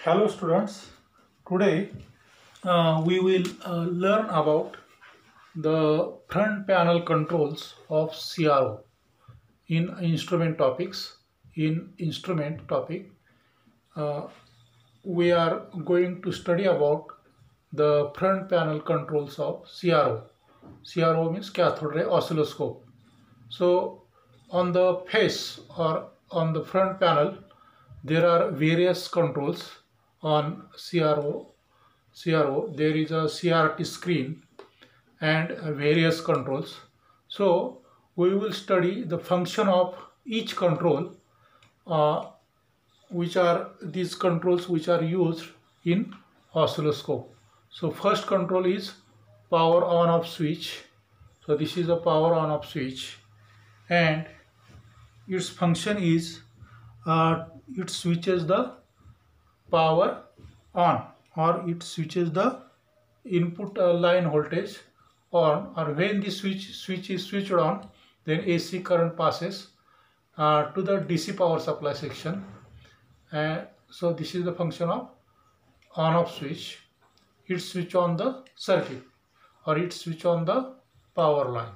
Hello students, today we will learn about the front panel controls of CRO in instrument topics. In instrument topic, uh, we are going to study about the front panel controls of CRO. CRO means cathode ray oscilloscope. So on the face or on the front panel, there are various controls on CRO. There is a CRT screen and various controls. So we will study the function of each control, uh, which are these controls which are used in oscilloscope. So first control is power on off switch. So this is a power on off switch, and its function is it switches the power on, or it switches the input line voltage on, or when the switch is switched on, then AC current passes to the DC power supply section. So this is the function of on off switch. It switch on the circuit, or it switch on the power line.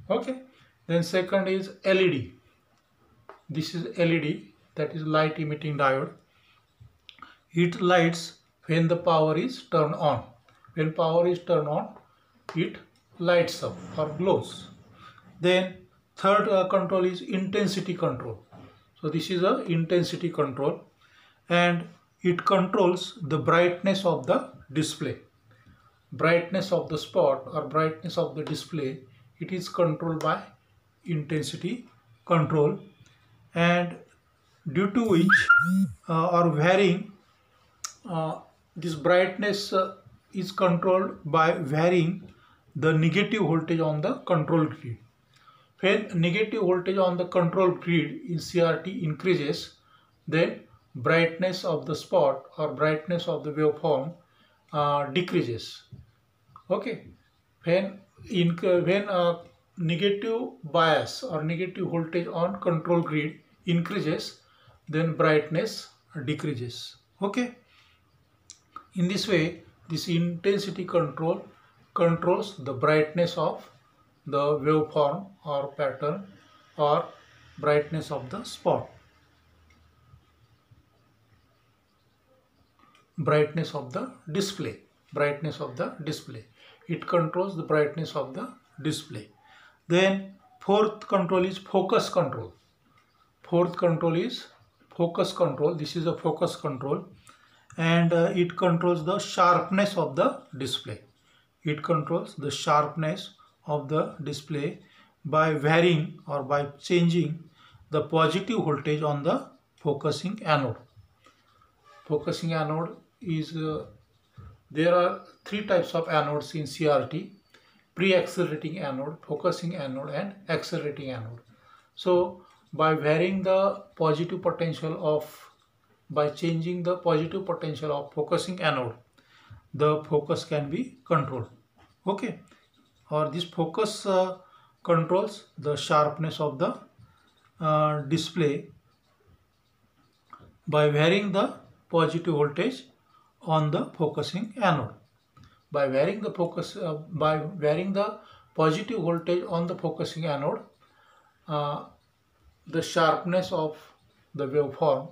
Okay, then second is LED. This is LED, that is light emitting diode. It lights when the power is turned on. When power is turned on, it lights up or glows. Then third control is intensity control. So this is a intensity control, and it controls the brightness of the display. Brightness of the spot or brightness of the display, it is controlled by intensity control, and due to which or varying this brightness is controlled by varying the negative voltage on the control grid. When negative voltage on the control grid in CRT increases, then brightness of the spot or brightness of the waveform decreases. Okay, when negative bias or negative voltage on control grid increases, then brightness decreases. Okay, in this way, this intensity control controls the brightness of the waveform or pattern, or brightness of the spot, brightness of the display, brightness of the display. It controls the brightness of the display. Then fourth control is focus control. Fourth control is focus control. This is a focus control, and it controls the sharpness of the display. It controls the sharpness of the display by varying or by changing the positive voltage on the focusing anode. Focusing anode is there are three types of anodes in CRT: pre-accelerating anode, focusing anode, and accelerating anode. So by varying the positive potential of, by changing the positive potential of focusing anode, the focus can be controlled. Okay, or this focus controls the sharpness of the display by varying the positive voltage on the focusing anode. By varying the positive voltage on the focusing anode, the sharpness of the waveform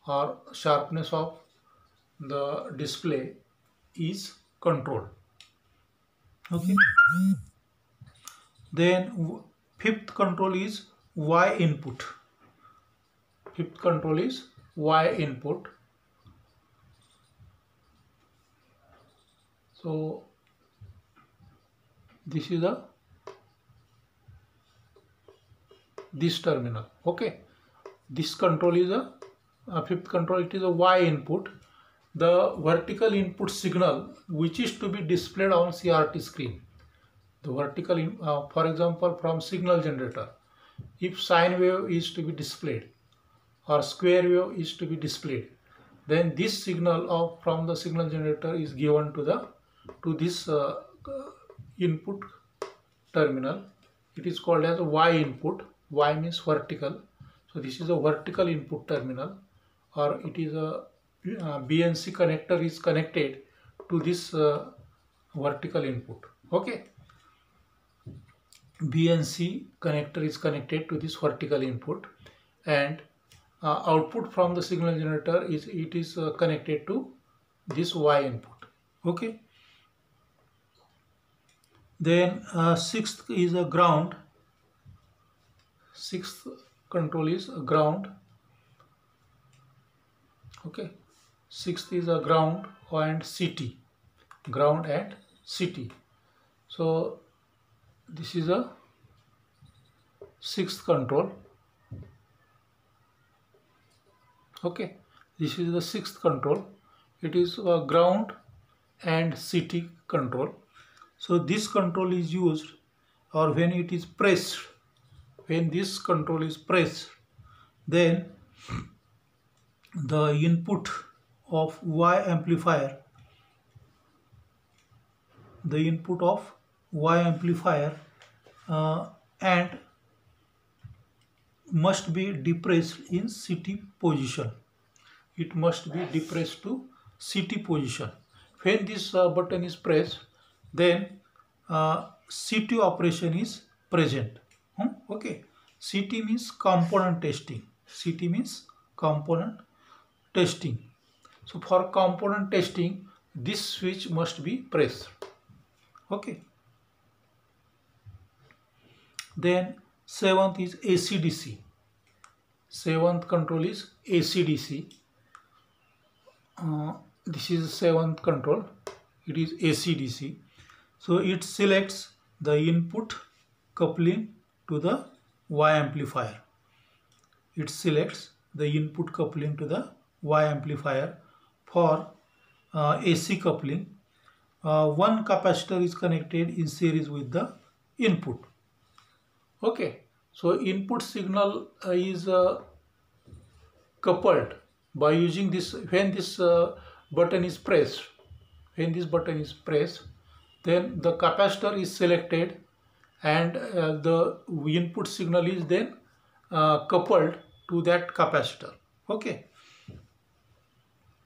or sharpness of the display is controlled. Okay. Then fifth control is Y input. Fifth control is Y input. So this is this terminal. Okay, this control is a fifth control. It is a Y input, the vertical input signal which is to be displayed on CRT screen. The vertical, for example, from signal generator, if sine wave is to be displayed or square wave is to be displayed, then this signal from the signal generator is given to this input terminal. It is called as Y input. Y means vertical. So this is a vertical input terminal, or it is a BNC connector is connected to this vertical input. Okay, BNC connector is connected to this vertical input, and output from the signal generator is connected to this Y input. Okay, then sixth is a ground. Sixth control is a ground. Okay, sixth is a ground and CT, ground and CT. So this is a sixth control. Okay, this is the sixth control. It is a ground and CT control. So this control is used, or when it is pressed, when this control is pressed, then the input of Y amplifier, and must be depressed in CT position. It must be depressed to CT position. When this button is pressed, then CT operation is present. Okay, CT means component testing. CT means component testing. So for component testing, this switch must be pressed. Okay. Then seventh is AC/DC. Seventh control is AC/DC. This is seventh control. It is AC/DC. So it selects the input coupling to the Y amplifier. It selects the input coupling to the Y amplifier. For AC coupling, one capacitor is connected in series with the input. Okay, so input signal is coupled by using this. When this button is pressed, then the capacitor is selected, and the input signal is then coupled to that capacitor. Okay,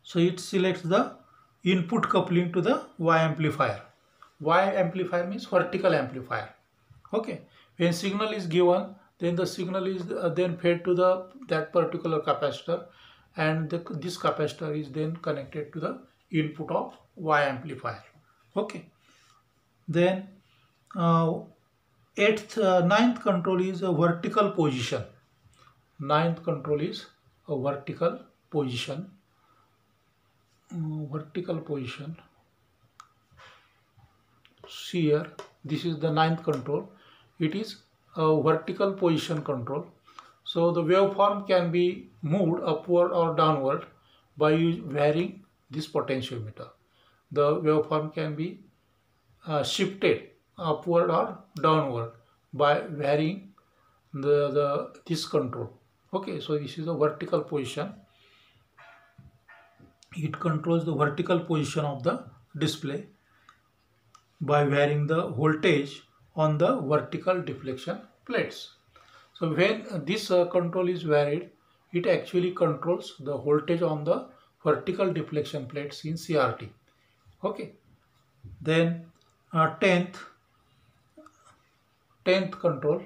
so it selects the input coupling to the Y amplifier. Y amplifier means vertical amplifier. Okay, when signal is given, then the signal is then fed to that particular capacitor, and this capacitor is then connected to the input of Y amplifier. Okay, then ninth control is a vertical position. Ninth control is a vertical position. See here, this is the ninth control. It is a vertical position control. So the waveform can be moved upward or downward by varying this potentiometer. The waveform can be shifted upward or downward by varying this control. Okay, so this is a vertical position. It controls the vertical position of the display by varying the voltage on the vertical deflection plates. So when this control is varied, it actually controls the voltage on the vertical deflection plates in CRT. Okay, then 10th control,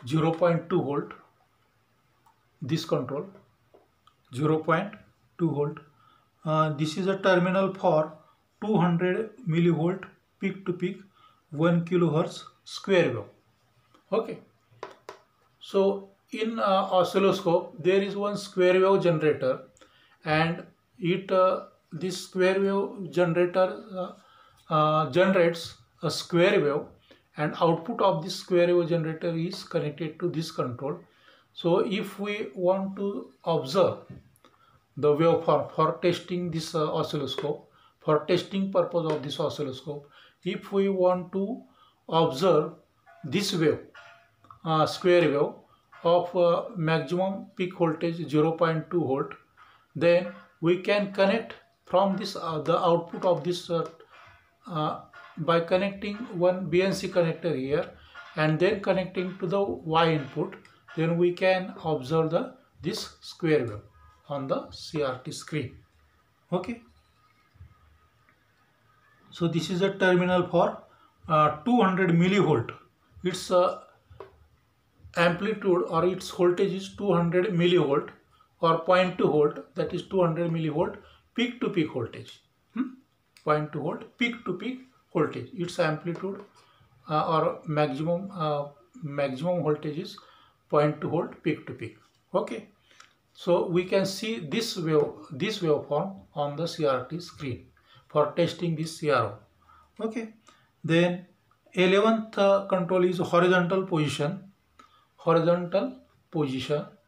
0.2 volt. This control 0.2 volt. This is a terminal for 200 millivolt peak to peak 1 kilohertz square wave. Okay, so in oscilloscope there is one square wave generator, and this square wave generator generates a square wave, and output of this square wave generator is connected to this control. So if we want to observe the waveform for testing this oscilloscope, for testing purpose of this oscilloscope, if we want to observe this wave, square wave of maximum peak voltage 0.2 volt, then we can connect from this the output of this by connecting one BNC connector here and then connecting to the Y input. Then we can observe the this square wave on the CRT screen. Okay. So this is a terminal for 200 millivolt. Its amplitude or its voltage is 200 millivolt or 0.2 volt, that is 200 millivolt peak to peak voltage. 0.2 volt peak to peak voltage. Its amplitude or maximum voltage is 0.2 volt peak to peak. Okay. So we can see this waveform on the CRT screen for testing this CRO. Okay. Then 11th control is horizontal position.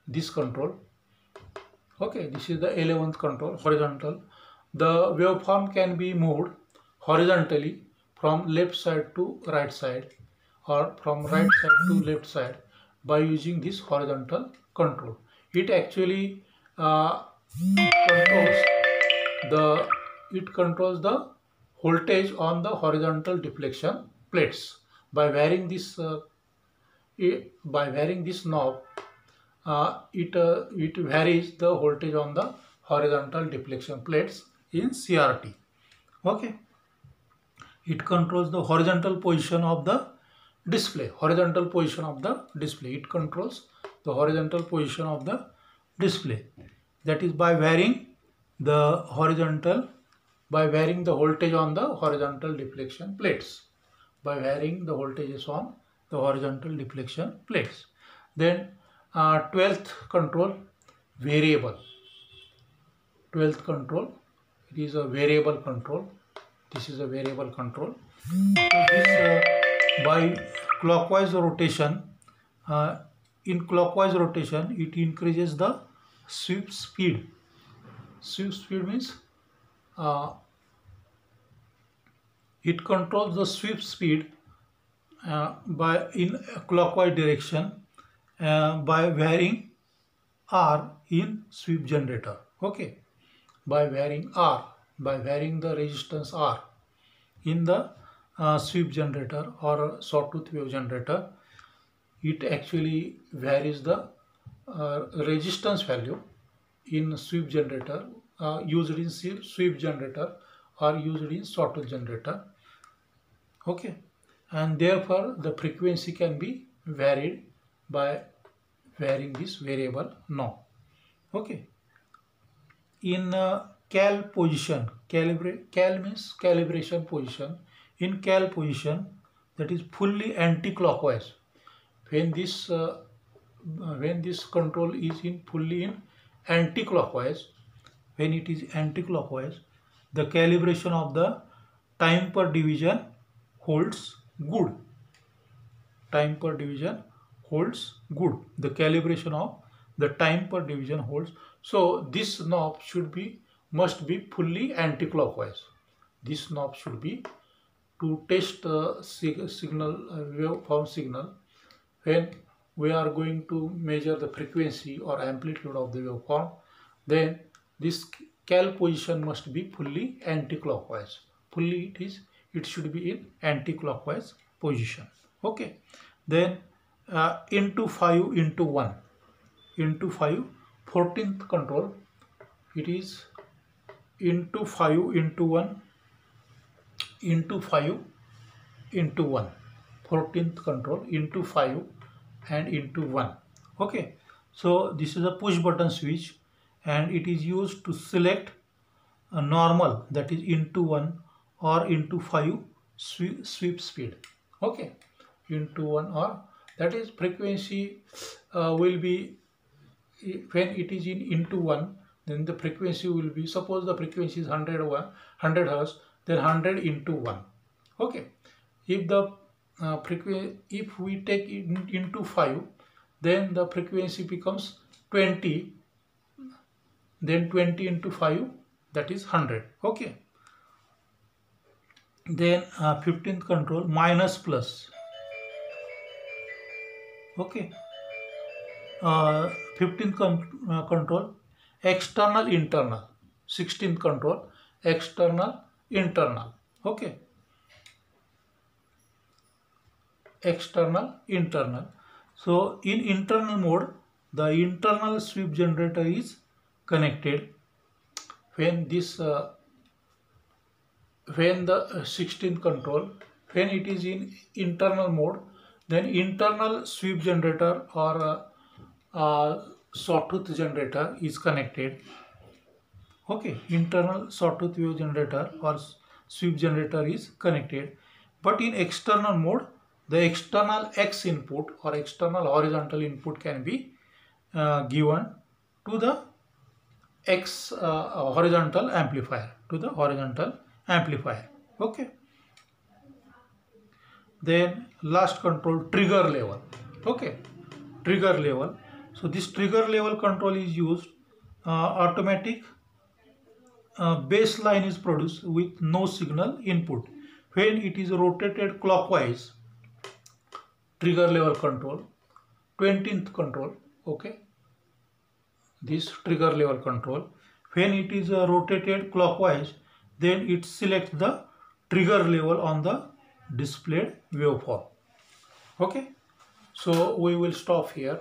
This control. Okay, this is the 11th control, horizontal. The waveform can be moved horizontally from left side to right side or from right side to left side by using this horizontal control. It actually controls the voltage on the horizontal deflection plates by varying this knob. It varies the voltage on the horizontal deflection plates in CRT. Okay. It controls the horizontal position of the display. It controls the horizontal position of the display. That is by varying the voltage on the horizontal deflection plates. Then 12th control, variable. 12th control, it is a variable control. This is a variable control. So this by clockwise rotation, in clockwise rotation, it increases the sweep speed. Sweep speed means it controls the sweep speed in clockwise direction by varying R in sweep generator. Okay, by varying the resistance R in the sweep generator or sawtooth wave generator. It actually varies the resistance value in sweep generator, used in sweep generator or used in sawtooth generator. Okay, and therefore the frequency can be varied by varying this variable knob. Okay. In cal position, cal means calibration position. In cal position, that is fully anti-clockwise. When this control is fully in anti-clockwise, when it is anti-clockwise, the calibration of the time per division holds good. Time per division holds good. The calibration of the time per division holds. So this knob must be fully anti-clockwise. This knob should be to test waveform signal. When we are going to measure the frequency or amplitude of the waveform, then this cal position must be fully anti-clockwise. It should be in anti-clockwise position. Okay. Then into 5 into 1. Into 5, 14th control. It is into 5 into 1. Into 5 into 1. 14th control, into 5 and into 1. Okay. So this is a push button switch and it is used to select a normal, that is into 1 or into 5 sweep speed. Okay. Into 1 or, that is frequency will be, when it is into 1, then the frequency will be, suppose the frequency is 100 Hz, then 100 into 1. Okay. If the if we take it into 5, then the frequency becomes 20, then 20 into 5, that is 100. Okay. Then 15th control, minus plus. Okay. 15th control, external internal. 16th control, external internal. Okay. External internal. So in internal mode, the internal sweep generator is connected. When the 16th control, when it is in internal mode, then internal sweep generator or sawtooth generator is connected. Okay, internal sawtooth wave generator or sweep generator is connected. But in external mode, the external X input or external horizontal input can be given to the X horizontal amplifier, Okay. Then last control, trigger level. Okay, trigger level. So this trigger level control is used. Automatic baseline is produced with no signal input. When it is rotated clockwise, trigger level control, 20th control. Okay, this trigger level control, when it is rotated clockwise, then it selects the trigger level on the displayed waveform. Okay, so we will stop here.